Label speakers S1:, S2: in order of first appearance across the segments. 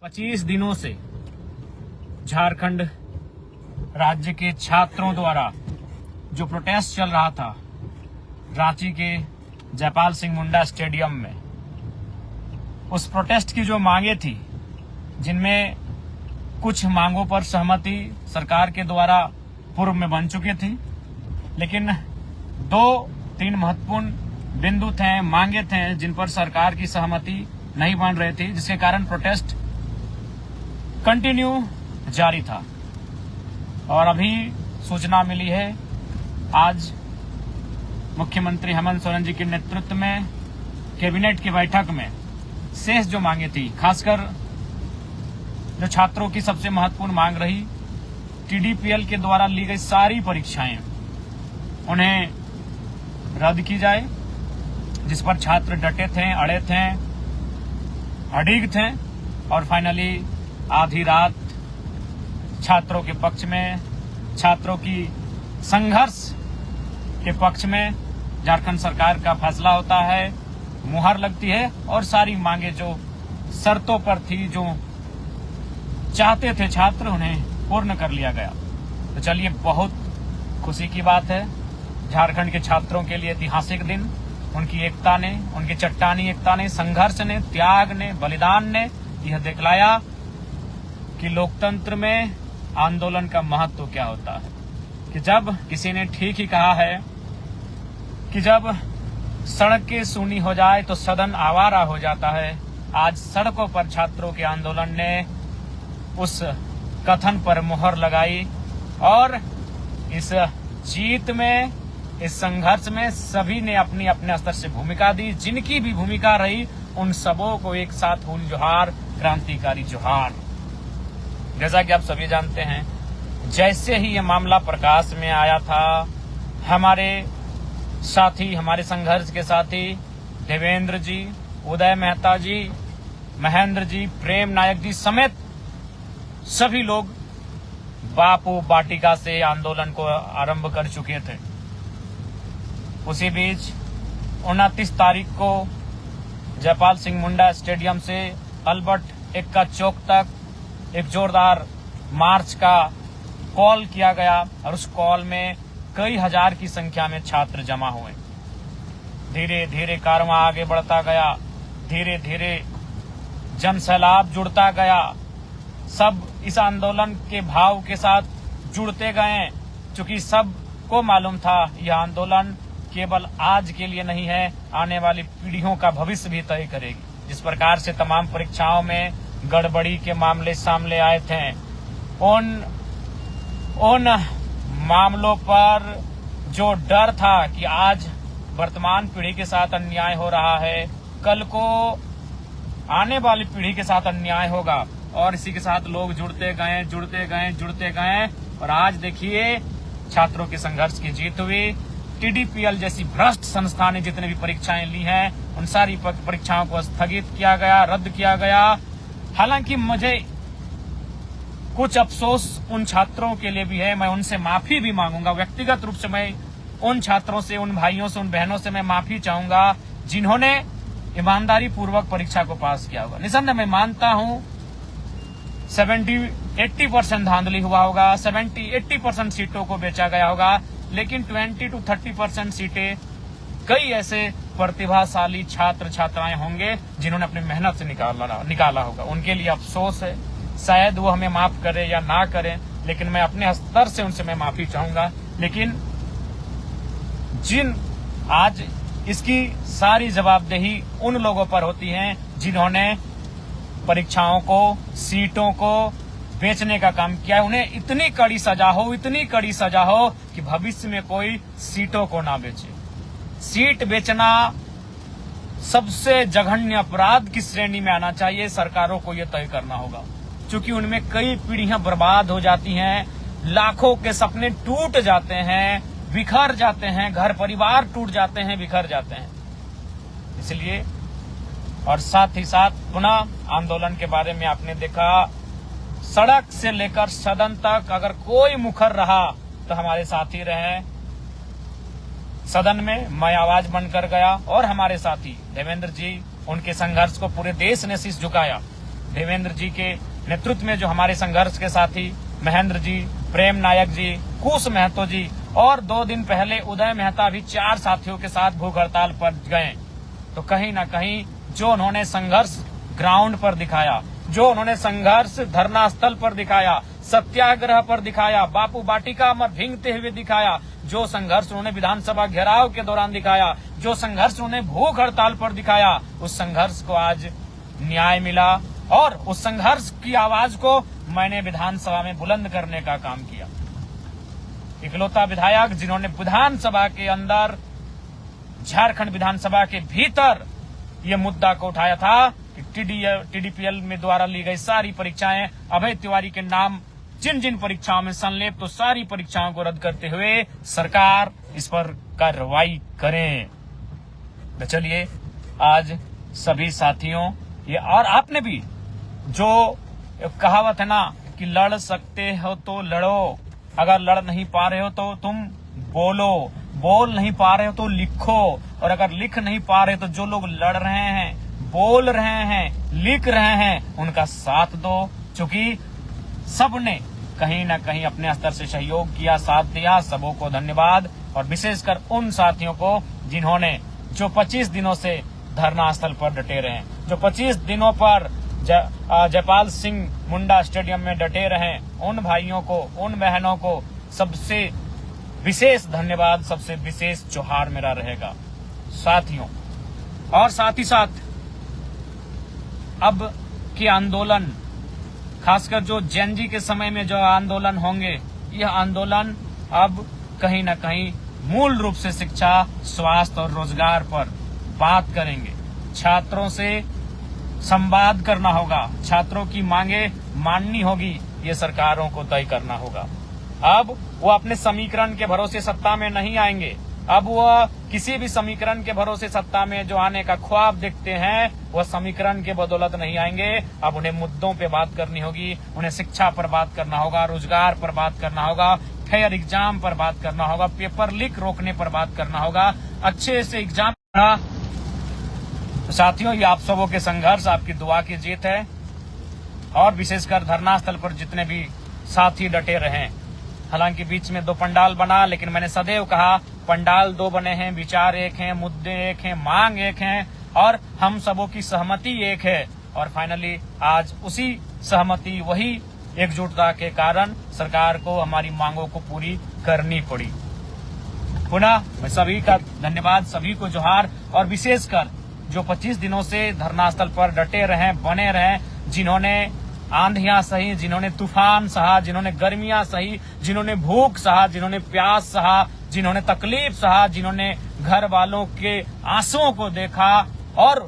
S1: 25 दिनों से झारखंड राज्य के छात्रों द्वारा जो प्रोटेस्ट चल रहा था रांची के जयपाल सिंह मुंडा स्टेडियम में, उस प्रोटेस्ट की जो मांगे थी, जिनमें कुछ मांगों पर सहमति सरकार के द्वारा पूर्व में बन चुकी थी, लेकिन 2-3 महत्वपूर्ण बिंदु थे, मांगे थे, जिन पर सरकार की सहमति नहीं बन रही थी, जिसके कारण प्रोटेस्ट कंटिन्यू जारी था। और अभी सूचना मिली है, आज मुख्यमंत्री हेमंत सोरेन जी के नेतृत्व में कैबिनेट की बैठक में शेष जो मांगे थी, खासकर जो छात्रों की सबसे महत्वपूर्ण मांग रही, टीडीपीएल के द्वारा ली गई सारी परीक्षाएं उन्हें रद्द की जाए, जिस पर छात्र डटे थे, अड़े थे, अडिग थे। और फाइनली आधी रात छात्रों के पक्ष में, छात्रों की संघर्ष के पक्ष में झारखंड सरकार का फैसला होता है, मुहर लगती है और सारी मांगे जो शर्तों पर थी, जो चाहते थे छात्र, उन्हें पूर्ण कर लिया गया। तो चलिए, बहुत खुशी की बात है। झारखंड के छात्रों के लिए ऐतिहासिक दिन, उनकी एकता ने, उनकी चट्टानी एकता ने, संघर्ष ने, त्याग ने, बलिदान ने यह दिखलाया कि लोकतंत्र में आंदोलन का महत्व क्या होता है। कि जब किसी ने ठीक ही कहा है कि जब सड़कें सूनी हो जाए तो सदन आवारा हो जाता है। आज सड़कों पर छात्रों के आंदोलन ने उस कथन पर मुहर लगाई और इस जीत में, इस संघर्ष में सभी ने अपनी अपने स्तर से भूमिका दी। जिनकी भी भूमिका रही, उन सबों को एक साथ हुल जोहार, क्रांतिकारी जोहार। जैसा कि आप सभी जानते हैं, जैसे ही ये मामला प्रकाश में आया था, हमारे साथी, हमारे संघर्ष के साथी देवेंद्र जी, उदय मेहता जी, महेंद्र जी, प्रेम नायक जी समेत सभी लोग बापू वाटिका से आंदोलन को आरंभ कर चुके थे। उसी बीच 29 तारीख को जयपाल सिंह मुंडा स्टेडियम से अल्बर्ट एक्का चौक तक एक जोरदार मार्च का कॉल किया गया और उस कॉल में कई हजार की संख्या में छात्र जमा हुए। धीरे धीरे कारवां आगे बढ़ता गया, धीरे धीरे जन सैलाब जुड़ता गया। सब इस आंदोलन के भाव के साथ जुड़ते गए, क्योंकि सबको मालूम था यह आंदोलन केवल आज के लिए नहीं है, आने वाली पीढ़ियों का भविष्य भी तय करेगी। जिस प्रकार से तमाम परीक्षाओं में गड़बड़ी के मामले सामने आए थे, उन मामलों पर जो डर था कि आज वर्तमान पीढ़ी के साथ अन्याय हो रहा है, कल को आने वाली पीढ़ी के साथ अन्याय होगा, और इसी के साथ लोग जुड़ते गए और आज देखिए छात्रों के संघर्ष की जीत हुई। टीडीपीएल जैसी भ्रष्ट संस्था ने जितने भी परीक्षाएं ली हैं, उन सारी परीक्षाओं को स्थगित किया गया, रद्द किया गया। हालांकि मुझे कुछ अफसोस उन छात्रों के लिए भी है, मैं उनसे माफी भी मांगूंगा। व्यक्तिगत रूप से मैं उन छात्रोरों से, उन भाइयों से, उन बहनों से मैं माफी चाहूंगा जिन्होंने ईमानदारी पूर्वक परीक्षा को पास किया होगा। निसंदेह मैं मानता हूं 70-80% धांधली हुआ होगा, 70-80% सीटों को बेचा गया होगा, लेकिन 20-30% सीटें कई ऐसे प्रतिभाशाली छात्र छात्राएं होंगे जिन्होंने अपनी मेहनत से निकाला होगा। उनके लिए अफसोस है, शायद वो हमें माफ करे या ना करें, लेकिन मैं अपने स्तर से उनसे मैं माफी चाहूंगा। लेकिन जिन आज इसकी सारी जवाबदेही उन लोगों पर होती है जिन्होंने परीक्षाओं को, सीटों को बेचने का काम किया है। उन्हें इतनी कड़ी सजा हो कि भविष्य में कोई सीटों को ना बेचे। सीट बेचना सबसे जघन्य अपराध की श्रेणी में आना चाहिए। सरकारों को यह तय करना होगा, क्योंकि उनमें कई पीढ़ियां बर्बाद हो जाती हैं, लाखों के सपने टूट जाते हैं, बिखर जाते हैं, घर परिवार टूट जाते हैं, बिखर जाते हैं। इसलिए और साथ ही साथ पुनः आंदोलन के बारे में आपने देखा, सड़क से लेकर सदन तक अगर कोई मुखर रहा तो हमारे साथी रहे। सदन में मैं आवाज बनकर गया और हमारे साथी देवेंद्र जी, उनके संघर्ष को पूरे देश ने शीश झुकाया। देवेंद्र जी के नेतृत्व में जो हमारे संघर्ष के साथी महेंद्र जी, प्रेम नायक जी, कुश महतो जी और 2 दिन पहले उदय मेहता भी 4 साथियों के साथ भूख हड़ताल पर गए। तो कहीं ना कहीं जो उन्होंने संघर्ष ग्राउंड पर दिखाया, जो उन्होंने संघर्ष धरना स्थल पर दिखाया, सत्याग्रह पर दिखाया, बापू वाटिका में भींगते हुए दिखाया, जो संघर्ष उन्होंने विधानसभा घेराव के दौरान दिखाया, जो संघर्ष उन्होंने भूख हड़ताल पर दिखाया, उस संघर्ष को आज न्याय मिला और उस संघर्ष की आवाज को मैंने विधानसभा में बुलंद करने का काम किया। इकलौता विधायक जिन्होंने विधानसभा के अंदर, झारखंड विधानसभा के भीतर ये मुद्दा को उठाया था कि TDPL में द्वारा ली गई सारी परीक्षाएं अभय तिवारी के नाम जिन जिन परीक्षाओं में संलिप्त, तो सारी परीक्षाओं को रद्द करते हुए सरकार इस पर कार्रवाई करे। तो चलिए आज सभी साथियों ये, और आपने भी जो कहावत है ना कि लड़ सकते हो तो लड़ो, अगर लड़ नहीं पा रहे हो तो तुम बोलो, बोल नहीं पा रहे हो तो लिखो, और अगर लिख नहीं पा रहे तो जो लोग लड़ रहे हैं, बोल रहे हैं, लिख रहे हैं, उनका साथ दो। चूंकि सबने कहीं ना कहीं अपने स्तर से सहयोग किया, साथ दिया, सबों को धन्यवाद। और विशेषकर उन साथियों को जिन्होंने जो 25 दिनों से धरना स्थल पर डटे रहे, जो 25 दिनों पर जयपाल सिंह मुंडा स्टेडियम में डटे रहे, उन भाइयों को, उन बहनों को सबसे विशेष धन्यवाद, सबसे विशेष जोहार मेरा रहेगा साथियों। और साथ ही साथ अब के आंदोलन, खासकर जो जेनजी के समय में जो आंदोलन होंगे, यह आंदोलन अब कहीं ना कहीं मूल रूप से शिक्षा, स्वास्थ्य और रोजगार पर बात करेंगे। छात्रों से संवाद करना होगा, छात्रों की मांगे माननी होगी, ये सरकारों को तय करना होगा। अब वो अपने समीकरण के भरोसे सत्ता में नहीं आएंगे, अब वह किसी भी समीकरण के भरोसे सत्ता में जो आने का ख्वाब देखते हैं, वह समीकरण के बदौलत नहीं आएंगे। अब उन्हें मुद्दों पे बात करनी होगी, उन्हें शिक्षा पर बात करना होगा, रोजगार पर बात करना होगा, फेयर एग्जाम पर बात करना होगा, पेपर लीक रोकने पर बात करना होगा, अच्छे से एग्जाम। तो साथियों, ये आप सबों के संघर्ष, आपकी दुआ की जीत है। और विशेषकर धरना स्थल पर जितने भी साथी डटे रहे, हालांकि बीच में 2 पंडाल बना, लेकिन मैंने सदैव कहा पंडाल 2 बने हैं, विचार एक हैं, मुद्दे एक हैं, मांग एक हैं, और हम सबों की सहमति एक है। और फाइनली आज उसी सहमति, वही एकजुटता के कारण सरकार को हमारी मांगों को पूरी करनी पड़ी। पुनः मैं सभी का धन्यवाद, सभी को जोहार। और विशेषकर जो 25 दिनों से धरना स्थल पर डटे रहे, बने रहे, जिन्होंने आंधियां सही, जिन्होंने तूफान सहा, जिन्होंने गर्मियां सही, जिन्होंने भूख सहा, जिन्होंने प्यास सहा, जिन्होंने तकलीफ सहा, जिन्होंने घर वालों के आंसुओं को देखा और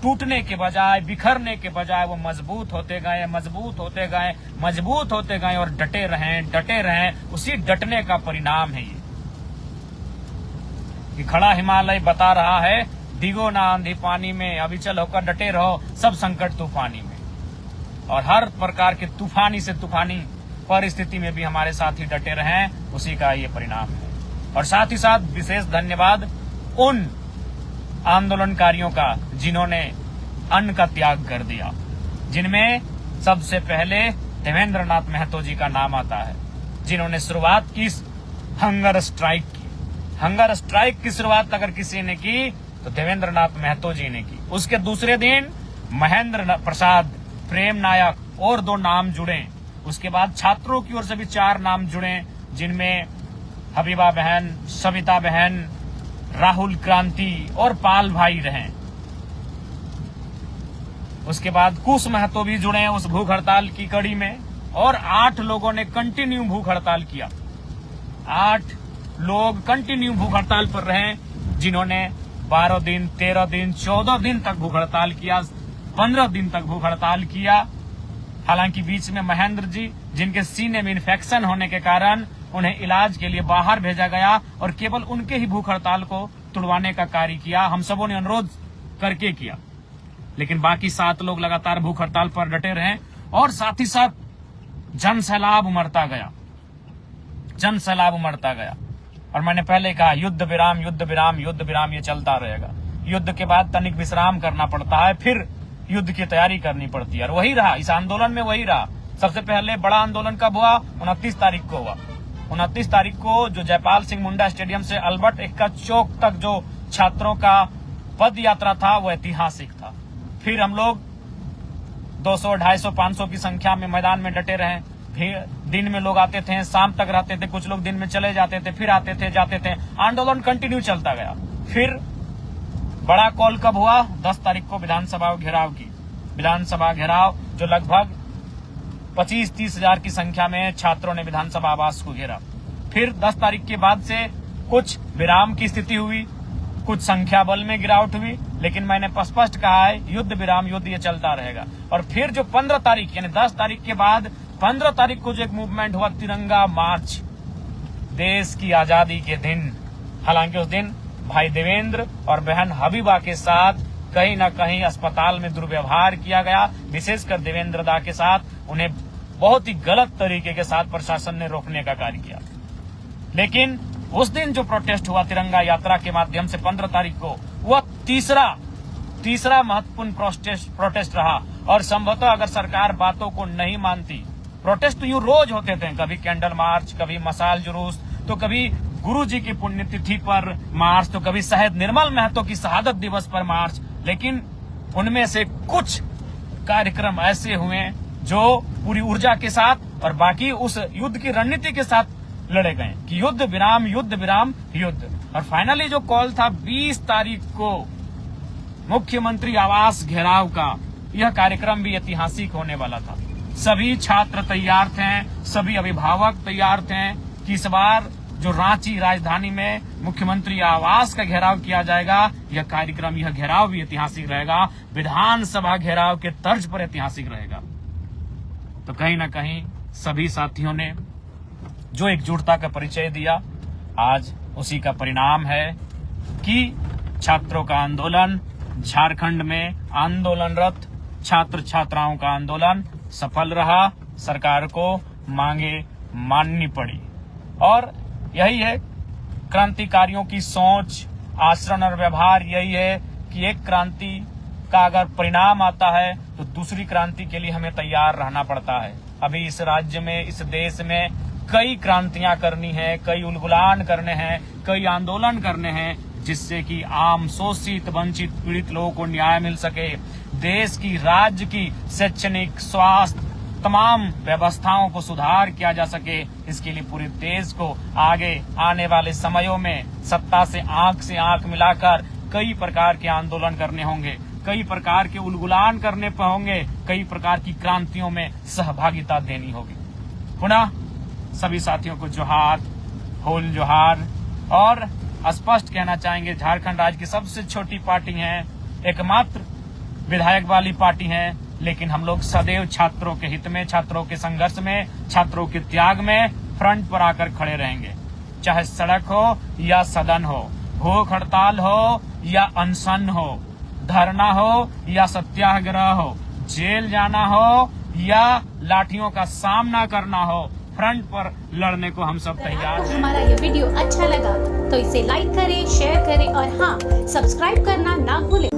S1: टूटने के बजाय, बिखरने के बजाय वो मजबूत होते गए, मजबूत होते गए, मजबूत होते गए और डटे रहें। उसी डटने का परिणाम है ये खड़ा हिमालय बता रहा है, डिगो ना आंधी पानी में, अविचल होकर डटे रहो सब संकट तूफानी में। और हर प्रकार के तूफानी से तूफानी परिस्थिति में भी हमारे साथी डटे रहें, उसी का ये परिणाम है। और साथ ही साथ विशेष धन्यवाद उन आंदोलनकारियों का जिन्होंने अन्न का त्याग कर दिया, जिनमें सबसे पहले देवेंद्र नाथ महतो जी का नाम आता है, जिन्होंने शुरुआत की हंगर स्ट्राइक की। हंगर स्ट्राइक की शुरुआत अगर किसी ने की तो देवेंद्र नाथ महतो जी ने की। उसके दूसरे दिन महेंद्र प्रसाद, प्रेम नायक और 2 नाम जुड़े। उसके बाद छात्रों की ओर से भी 4 नाम जुड़े, जिनमें हबीबा बहन, सविता बहन, राहुल क्रांति और पाल भाई रहे। उसके बाद कुश महतो भी जुड़े उस भूख हड़ताल की कड़ी में, और 8 लोगों ने कंटिन्यू भूख हड़ताल किया। 8 लोग कंटिन्यू भूख हड़ताल पर रहे, जिन्होंने 12 दिन, 13 दिन, 14 दिन तक भूख हड़ताल किया, 15 दिन तक भूख हड़ताल किया। हालांकि बीच में महेंद्र जी, जिनके सीने में इन्फेक्शन होने के कारण उन्हें इलाज के लिए बाहर भेजा गया, और केवल उनके ही भूख हड़ताल को तुड़वाने का कार्य किया, हम सबों ने अनुरोध करके किया। लेकिन बाकी 7 लोग लगातार भूख हड़ताल पर डटे रहे, और साथ ही साथ जन सैलाब उमड़ता गया, जन सैलाब उमड़ता गया। और मैंने पहले कहा युद्ध विराम, युद्ध विराम, युद्ध विराम, ये चलता रहेगा। युद्ध के बाद तनिक विश्राम करना पड़ता है, फिर युद्ध की तैयारी करनी पड़ती है। और वही रहा इस आंदोलन में, वही रहा। सबसे पहले बड़ा आंदोलन कब हुआ? 29 तारीख को हुआ। 29 तारीख को जो जयपाल सिंह मुंडा स्टेडियम से अल्बर्ट एक्का चौक तक जो छात्रों का पद यात्रा था वो ऐतिहासिक था। फिर हम लोग 200, 250, 500 की संख्या में मैदान में डटे रहे। फिर दिन में लोग आते थे, शाम तक रहते थे, कुछ लोग दिन में चले जाते थे, फिर आते थे, जाते थे। आंदोलन कंटिन्यू चलता गया। फिर बड़ा कॉल कब हुआ? 10 तारीख को विधानसभा घेराव की। विधानसभा घेराव जो लगभग 25-30 हजार की संख्या में छात्रों ने विधानसभा आवास को घेरा। फिर 10 तारीख के बाद से कुछ विराम की स्थिति हुई, कुछ संख्या बल में गिरावट हुई, लेकिन मैंने स्पष्ट कहा है युद्ध विराम युद्ध ये चलता रहेगा। और फिर जो 15 तारीख यानी 10 तारीख के बाद 15 तारीख को जो एक मूवमेंट हुआ, तिरंगा मार्च, देश की आजादी के दिन। हालांकि उस दिन भाई देवेंद्र और बहन हबीबा के साथ कहीं न कहीं अस्पताल में दुर्व्यवहार किया गया, विशेषकर देवेंद्र दा के साथ। उन्हें बहुत ही गलत तरीके के साथ प्रशासन ने रोकने का कार्य किया। लेकिन उस दिन जो प्रोटेस्ट हुआ तिरंगा यात्रा के माध्यम से 15 तारीख को, वह तीसरा महत्वपूर्ण प्रोटेस्ट रहा। और संभवतः अगर सरकार बातों को नहीं मानती, प्रोटेस्ट तो यूं रोज होते थे, कभी कैंडल मार्च, कभी मशाल जुलूस, तो कभी गुरु जी की पुण्यतिथि पर मार्च, तो कभी शहीद निर्मल महतो की शहादत दिवस पर मार्च। लेकिन उनमें से कुछ कार्यक्रम ऐसे हुए जो पूरी ऊर्जा के साथ और बाकी उस युद्ध की रणनीति के साथ लड़े गए कि युद्ध विराम युद्ध विराम युद्ध। और फाइनली जो कॉल था 20 तारीख को मुख्यमंत्री आवास घेराव का, यह कार्यक्रम भी ऐतिहासिक होने वाला था। सभी छात्र तैयार थे, सभी अभिभावक तैयार थे कि इस बार जो रांची राजधानी में मुख्यमंत्री आवास का घेराव किया जाएगा, यह कार्यक्रम, यह घेराव भी ऐतिहासिक रहेगा, विधानसभा घेराव के तर्ज पर ऐतिहासिक रहेगा। तो कहीं ना कहीं सभी साथियों ने जो एकजुटता का परिचय दिया, आज उसी का परिणाम है कि छात्रों का आंदोलन, झारखंड में आंदोलनरत छात्र छात्राओं का आंदोलन सफल रहा। सरकार को मांगे माननी पड़ी। और यही है क्रांतिकारियों की सोच, आचरण और व्यवहार। यही है कि एक क्रांति का अगर परिणाम आता है तो दूसरी क्रांति के लिए हमें तैयार रहना पड़ता है। अभी इस राज्य में, इस देश में कई क्रांतियां करनी है, कई उलगुलान करने हैं, कई आंदोलन करने हैं, जिससे कि आम शोषित, वंचित, पीड़ित लोगों को न्याय मिल सके। देश की, राज्य की शैक्षणिक, स्वास्थ्य, तमाम व्यवस्थाओं को सुधार किया जा सके। इसके लिए पूरे देश को आगे आने वाले समयों में सत्ता से आंख मिलाकर कई प्रकार के आंदोलन करने होंगे, कई प्रकार के उलगुलान करने पर होंगे, कई प्रकार की क्रांतियों में सहभागिता देनी होगी। पुनः सभी साथियों को जोहार, होल जोहार। और स्पष्ट कहना चाहेंगे, झारखंड राज्य की सबसे छोटी पार्टी है, एकमात्र विधायक वाली पार्टी है, लेकिन हम लोग सदैव छात्रों के हित में, छात्रों के संघर्ष में, छात्रों के त्याग में फ्रंट पर आकर खड़े रहेंगे। चाहे सड़क हो या सदन हो, भूख हड़ताल हो या अनशन हो, धरना हो या सत्याग्रह हो, जेल जाना हो या लाठियों का सामना करना हो, फ्रंट पर लड़ने को हम सब तैयार हैं।
S2: हमारा ये वीडियो अच्छा लगा तो इसे लाइक करें, शेयर करें और हाँ, सब्सक्राइब करना ना भूलें।